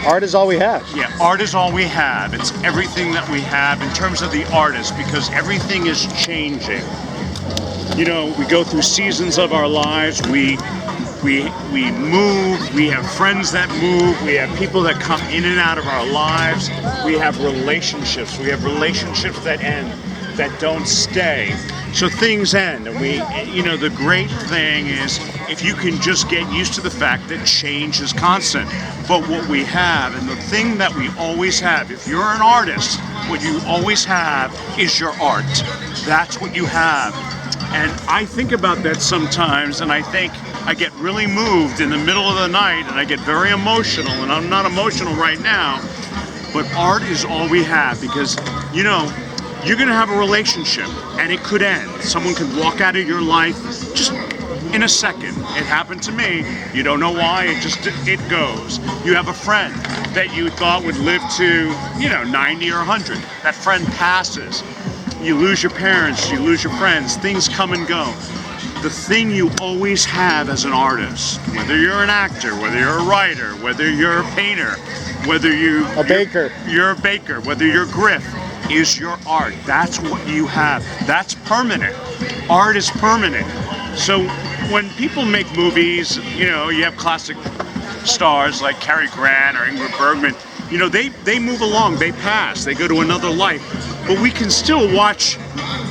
Art is all we have. Yeah, art is all we have. It's everything that we have in terms of the artist, because everything is changing. You know, we go through seasons of our lives. We move. We have friends that move. We have people that come in and out of our lives. We have relationships. We have relationships that end, that don't stay. So things end, and the great thing is if you can just get used to the fact that change is constant. But what we have, and the thing that we always have, if you're an artist, what you always have is your art. That's what you have. And I think about that sometimes, and I think I get really moved in the middle of the night, and I get very emotional, and I'm not emotional right now, but art is all we have, because, you're going to have a relationship, and it could end. Someone could walk out of your life just in a second. It happened to me. You don't know why. It goes. You have a friend that you thought would live to, 90 or 100. That friend passes. You lose your parents. You lose your friends. Things come and go. The thing you always have as an artist, whether you're an actor, whether you're a writer, whether you're a painter, whether you're a baker, whether you're Griff, is your art. That's what you have. That's permanent. Art is permanent. So when people make movies, you have classic stars like Cary Grant or Ingrid Bergman, they move along, they pass, they go to another life. But we can still watch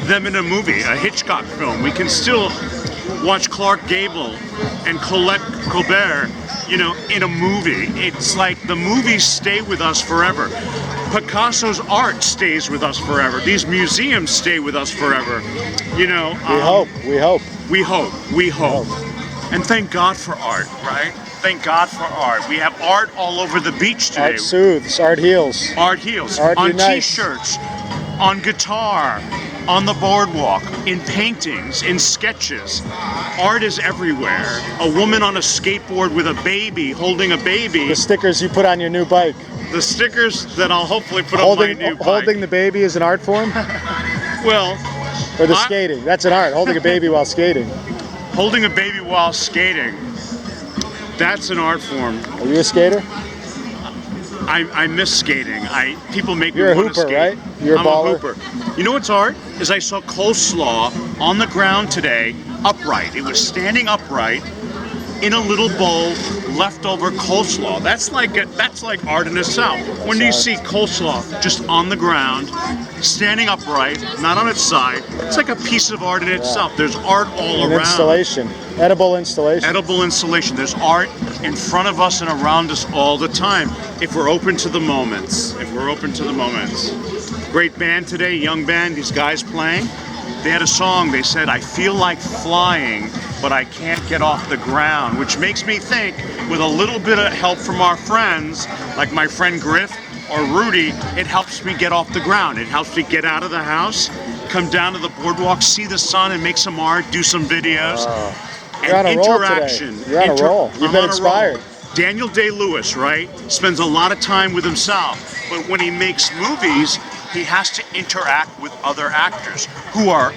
them in a movie, a Hitchcock film. We can still watch Clark Gable and Colette Colbert, in a movie. It's like the movies stay with us forever. Picasso's art stays with us forever. These museums stay with us forever. We hope. And thank God for art, right? Thank God for art. We have art all over the beach today. Art soothes, art heals. Art heals. Art on unites. T-shirts, on guitar, on the boardwalk, in paintings, in sketches. Art is everywhere. A woman on a skateboard with a baby, holding a baby. The stickers you put on your new bike. The stickers that I'll hopefully put on my new bike. Holding the baby is an art form? Well... Or the skating. That's an art. Holding a baby while skating. Holding a baby while skating. That's an art form. Are you a skater? I miss skating. People make You're me want to skate. You're a hooper, right? You're a baller. I'm a hooper. You know what's art? Is I saw coleslaw on the ground today, upright. It was standing upright in a little bowl, leftover coleslaw. That's like art in itself. When do you see coleslaw just on the ground, standing upright, not on its side? It's like a piece of art in itself. There's art all around. Installation. Edible installation. Edible installation. There's art in front of us and around us all the time, if we're open to the moments. Great band today, young band, these guys playing. They had a song, they said, I feel like flying, but I can't get off the ground, which makes me think, with a little bit of help from our friends, like my friend Griff or Rudy, it helps me get off the ground. It helps me get out of the house, come down to the boardwalk, see the sun, and make some art, do some videos. You're on a interaction. Roll today. You're on a roll. You've been inspired. Daniel Day-Lewis, right, spends a lot of time with himself, but when he makes movies, he has to interact with other actors who are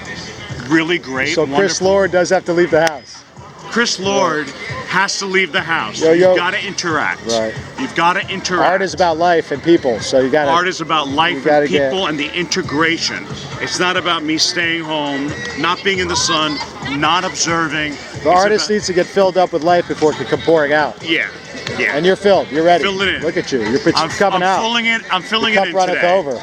really great. So Chris Lord does have to leave the house. Chris Lord has to leave the house. You've got to interact. Right. You've got to interact. Art is about life and people, so you got to. Art is about life and people and the integration. It's not about me staying home, not being in the sun, not observing. The artist needs to get filled up with life before it can come pouring out. Yeah. Yeah. And you're filled. You're ready. Fill it in. Look at you. You're coming out. I'm filling the it in cup today. Over.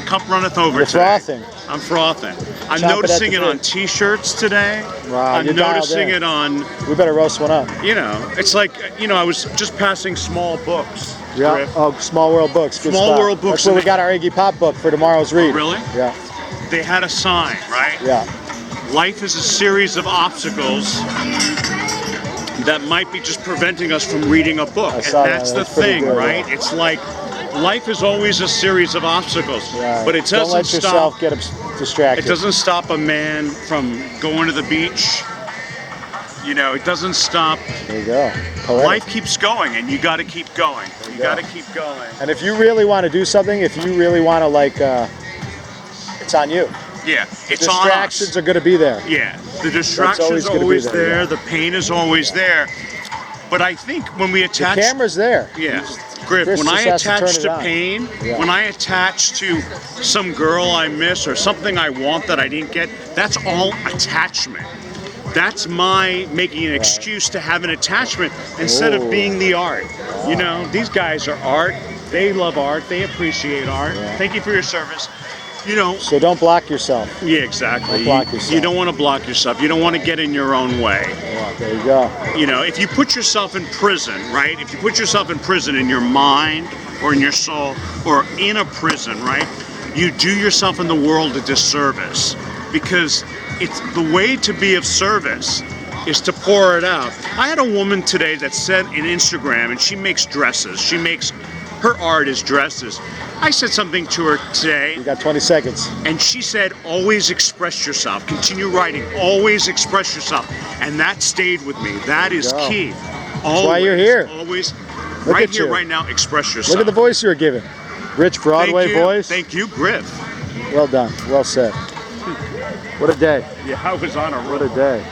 Cup runneth over. You're today. frothing. I'm frothing. I'm noticing it on T-shirts today. Wow, I'm noticing it on. We better roast one up. It's like I was just passing small books. Yeah. Griff. Oh, Small World Books. Good Small stuff. World Books. That's where we got our Iggy Pop book for tomorrow's read. Oh, really? Yeah. They had a sign, right? Yeah. Life is a series of obstacles that might be just preventing us from reading a book. And that's the thing, right? Yeah. It's like life is always a series of obstacles, but it doesn't Don't let yourself get distracted. It doesn't stop a man from going to the beach. It doesn't stop. There you go. Poetic. Life keeps going, and you got to keep going. You got to keep going. And if you really want to do something, if you really want to it's on you. Yeah, it's distractions are going to be there. Yeah, the distractions are always there. The pain is always there. But I think when we attach... The camera's there. Yeah. You just Griff, Chris when I just has to attach turn it to on. pain, Yeah. when I attach to some girl I miss or something I want that I didn't get, that's all attachment. That's my making an excuse to have an attachment instead of Ooh. being the art. You know, these guys are art. They love art. They appreciate art. Yeah. Thank you for your service. You know, So don't block yourself. yeah, exactly. Don't block yourself. You don't want to block yourself. You don't want to get in your own way. Yeah, there you go. You know, if you put yourself in prison, right? If you put yourself in prison in your mind or in your soul or in a prison, right? You do yourself and the world a disservice because it's the way to be of service is to pour it out. I had a woman today that said in Instagram, and she makes dresses. Her art is dresses. I said something to her today. You got 20 seconds. And she said, always express yourself. Continue writing. Always express yourself. And that stayed with me. That is Go. key. That's why you're here. Always, Look right at here, you. right now, express yourself. Look at the voice you're giving. Rich Broadway Thank you. voice. Thank you, Griff. Well done. Well said. What a day. Yeah, I was on a roll. What a day.